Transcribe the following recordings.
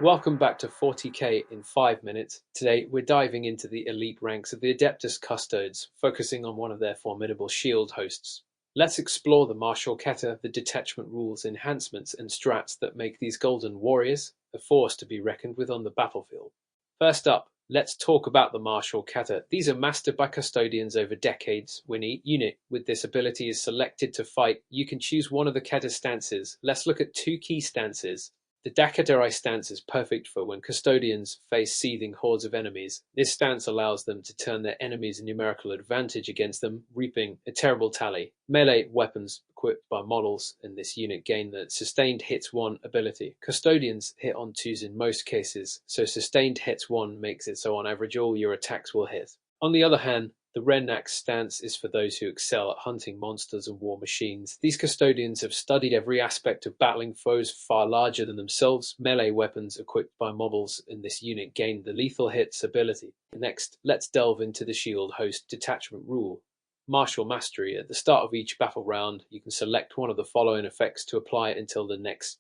Welcome back to 40k in 5 minutes. Today we're diving into the elite ranks of the Adeptus Custodes, focusing on one of their formidable shield hosts. Let's explore the martial kata, the detachment rules, enhancements, and strats that make these golden warriors a force to be reckoned with on the battlefield. First up, let's talk about the martial kata. These are mastered by custodians over decades. When a unit with this ability is selected to fight, you can choose one of the kata stances. Let's look at two key stances. The Dakatarai stance is perfect for when custodians face seething hordes of enemies. This stance allows them to turn their enemies' numerical advantage against them, reaping a terrible tally. Melee weapons equipped by models in this unit gain the Sustained Hits 1 ability. Custodians hit on 2s in most cases, so Sustained Hits 1 makes it so on average all your attacks will hit. On the other hand, the Renax stance is for those who excel at hunting monsters and war machines. These custodians have studied every aspect of battling foes far larger than themselves. Melee weapons equipped by models in this unit gain the lethal hits ability. Next, let's delve into the shield host detachment rule. Martial mastery. At the start of each battle round, you can select one of the following effects to apply it until the next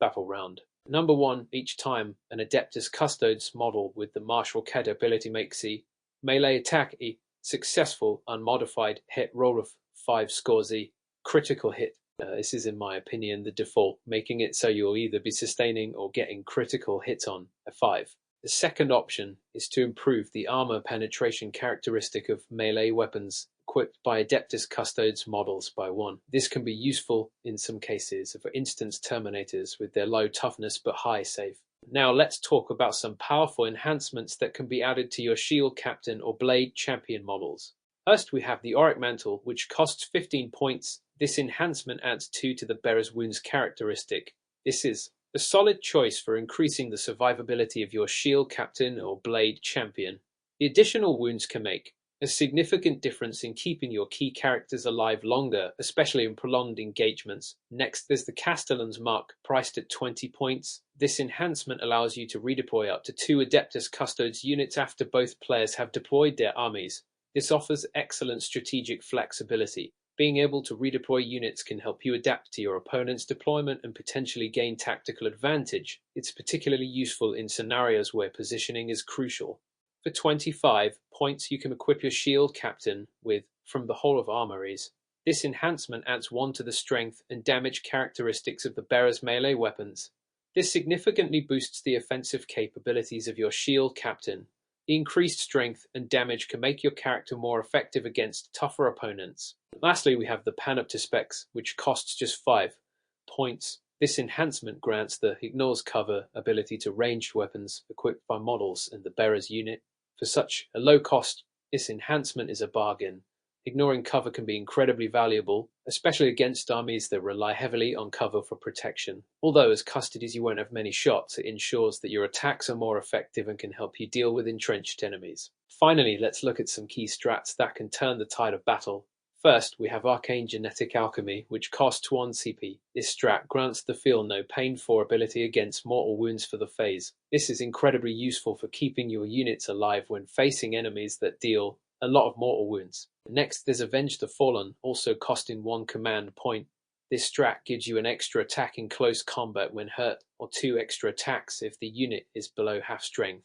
battle round. Number 1, each time an Adeptus Custodes model with the martial kata ability makes a melee attack a successful unmodified hit roll of 5 scores a critical hit. This is, in my opinion, the default, making it so you'll either be sustaining or getting critical hits on a 5. The second option is to improve the armor penetration characteristic of melee weapons equipped by Adeptus Custodes models by 1. This can be useful in some cases, for instance Terminators with their low toughness but high save. Now let's talk about some powerful enhancements that can be added to your Shield Captain or Blade Champion models. First we have the Auric Mantle, which costs 15 points. This enhancement adds 2 to the Bearer's Wounds characteristic. This is a solid choice for increasing the survivability of your Shield Captain or Blade Champion. The additional wounds can make a significant difference in keeping your key characters alive longer, especially in prolonged engagements. Next, there's the Castellan's Mark, priced at 20 points. This enhancement allows you to redeploy up to 2 Adeptus Custodes units after both players have deployed their armies. This offers excellent strategic flexibility. Being able to redeploy units can help you adapt to your opponent's deployment and potentially gain tactical advantage. It's particularly useful in scenarios where positioning is crucial. For 25 points, you can equip your Shield Captain with From the Hall of Armories. This enhancement adds 1 to the strength and damage characteristics of the bearer's melee weapons. This significantly boosts the offensive capabilities of your Shield Captain. The increased strength and damage can make your character more effective against tougher opponents. Lastly, we have the Panopta Specs, which costs just 5 points. This enhancement grants the Ignores Cover ability to ranged weapons equipped by models in the bearer's unit. For such a low cost, this enhancement is a bargain. Ignoring cover can be incredibly valuable, especially against armies that rely heavily on cover for protection. Although as Custodies you won't have many shots, it ensures that your attacks are more effective and can help you deal with entrenched enemies. Finally, let's look at some key strats that can turn the tide of battle. First, we have Arcane Genetic Alchemy, which costs 1 CP. This strat grants the Feel No Pain 4 ability against mortal wounds for the phase. This is incredibly useful for keeping your units alive when facing enemies that deal a lot of mortal wounds. Next, there's Avenge the Fallen, also costing 1 command point. This strat gives you an extra attack in close combat when hurt, or 2 extra attacks if the unit is below half strength.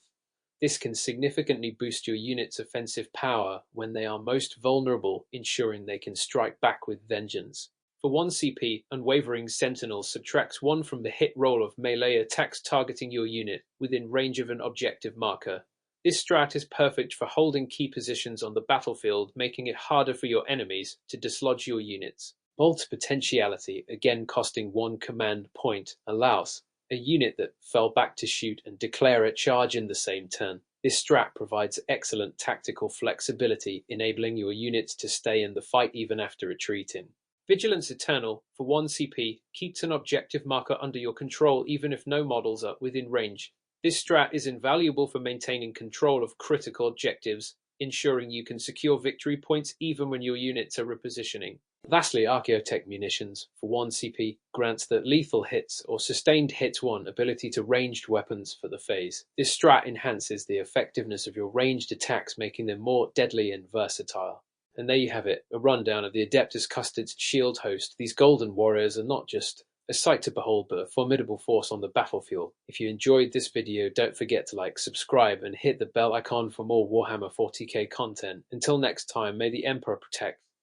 This can significantly boost your unit's offensive power when they are most vulnerable, ensuring they can strike back with vengeance. For 1 CP, Unwavering Sentinel subtracts 1 from the hit roll of melee attacks targeting your unit within range of an objective marker. This strat is perfect for holding key positions on the battlefield, making it harder for your enemies to dislodge your units. Bolt Potentiality, again costing 1 command point, allows a unit that fell back to shoot and declare a charge in the same turn. This strat provides excellent tactical flexibility, enabling your units to stay in the fight even after retreating. Vigilance Eternal, for 1 CP, keeps an objective marker under your control even if no models are within range. This strat is invaluable for maintaining control of critical objectives, ensuring you can secure victory points even when your units are repositioning. Lastly, Archaeotech Munitions, for 1 CP, grants the Lethal Hits or Sustained Hits 1 ability to ranged weapons for the phase. This strat enhances the effectiveness of your ranged attacks, making them more deadly and versatile. And there you have it, a rundown of the Adeptus Custodes Shield Host. These golden warriors are not just A sight to behold, but a formidable force on the battlefield. If you enjoyed this video, don't forget to like, subscribe, and hit the bell icon for more Warhammer 40k content. Until next time, may the Emperor protect.